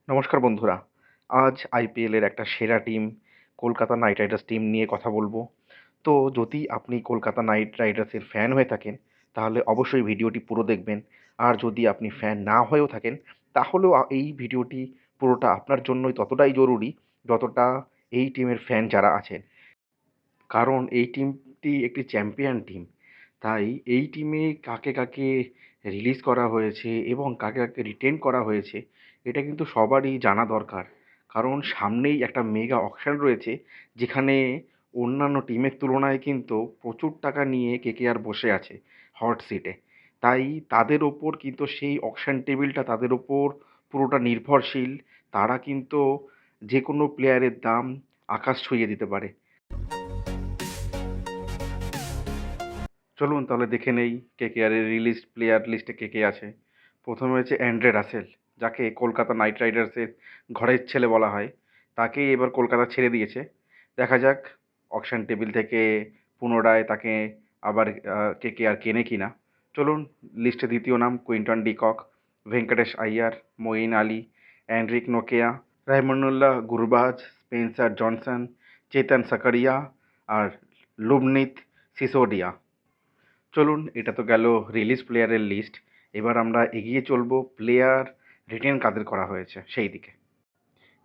নমস্কার বন্ধুরা। আজ আইপিএলের একটা সেরা team Kolkata night Riders team নিয়ে কথা বলবো। তো যদি আপনি কলকাতা নাইট রাইডার্সের ফ্যান হয়ে থাকেন, তাহলে অবশ্যই ভিডিওটি পুরো দেখবেন। আর যদি আপনি ফ্যান না হয়েও থাকেন, তাহলেও এই ভিডিওটি পুরোটা আপনার জন্যই ততটাই জরুরি, যতটা এই টিমের ফ্যান যারা আছেন। কারণ এই টিমটি একটি চ্যাম্পিয়ন টিম। তাই এই টিমে কাকে, কাকে রিলিজ করা হয়েছে এবং কাকে, কাকে রিটেন করা হয়েছে, এটা কিন্তু সবারই জানা দরকার। কারণ সামনেই একটা মেগা অকশন রয়েছে, যেখানে অন্যান্য টিমের তুলনায় কিন্তু প্রচুর টাকা নিয়ে কেকেআর বসে আছে হট সিটে। তাই তাদের ওপর কিন্তু সেই অকশন টেবিলটা তাদের ওপর পুরোটা নির্ভরশীল। তারা কিন্তু যেকোনো প্লেয়ারের দাম আকাশ ছুঁয়ে দিতে পারে। চলুন তাহলে দেখে নেই কেকেআরের রিলিজ প্লেয়ার লিস্টে কে কে আছে। প্রথমে হচ্ছে অ্যান্ড্রে রাসেল, যাকে কলকাতা নাইট রাইডার্সের ঘরের ছেলে বলা হয়। তাকেই এবার কলকাতা ছেড়ে দিয়েছে। দেখা যাক অকশন টেবিল থেকে পুনরায় তাকে আবার কেকেআর কেনে কিনা। চলুন, লিস্টে দ্বিতীয় নাম Quinton de Kock, Venkatesh Iyer, Moeen Ali, Anrich নোকেয়া, রাইমনুল্লাহ গুরবাজ, স্পেন্সার জনসন, চেতন সাকারিয়া আর লুবনিত সিসোডিয়া। চলুন, এটা তো গেল রিলিজ প্লেয়ারের লিস্ট। এবার আমরা এগিয়ে চলবো প্লেয়ার রিটেন কাদের করা হয়েছে সেই দিকে।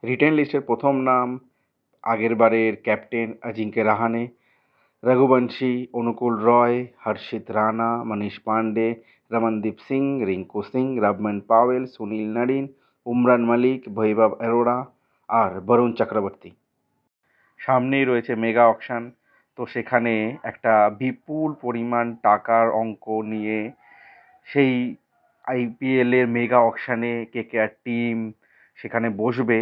রিটেন লিস্টের প্রথম নাম আগের বারের ক্যাপ্টেন অজিঙ্ক্য রাহানে, রঘুবংশী, অনুকূল রয়, হর্ষিত রানা, মনীষ পান্ডে, রমনদীপ সিং, রিঙ্কু সিং, রবমন পাওয়েল, সুনীল নারিন, উমরান মালিক, বৈভব অরোরা আর বরুণ চক্রবর্তী। সামনেই রয়েছে মেগা অকশন। তো সেখানে একটা বিপুল পরিমাণ টাকার অঙ্ক নিয়ে সেই আইপিএলের মেগা অকশানে কেকেআর টিম সেখানে বসবে।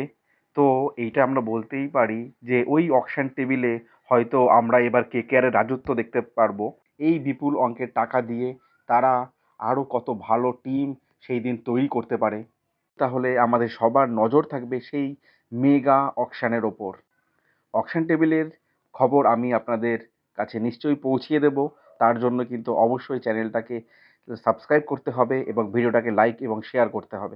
তো এইটা আমরা বলতেই পারি যে ওই অকশান টেবিলে হয়তো আমরা এবার কেকেআরের রাজত্ব দেখতে পারবো। এই বিপুল অঙ্কের টাকা দিয়ে তারা আরও কত ভালো টিম সেই দিন তৈরি করতে পারে। তাহলে আমাদের সবার নজর থাকবে সেই মেগা অকশানের ওপর। অকশন টেবিলের খবর আমি আপনাদের কাছে নিশ্চয়ই পৌঁছিয়ে দেব। তার জন্য কিন্তু অবশ্যই চ্যানেলটাকে সাবস্ক্রাইব করতে হবে এবং ভিডিওটাকে লাইক এবং শেয়ার করতে হবে।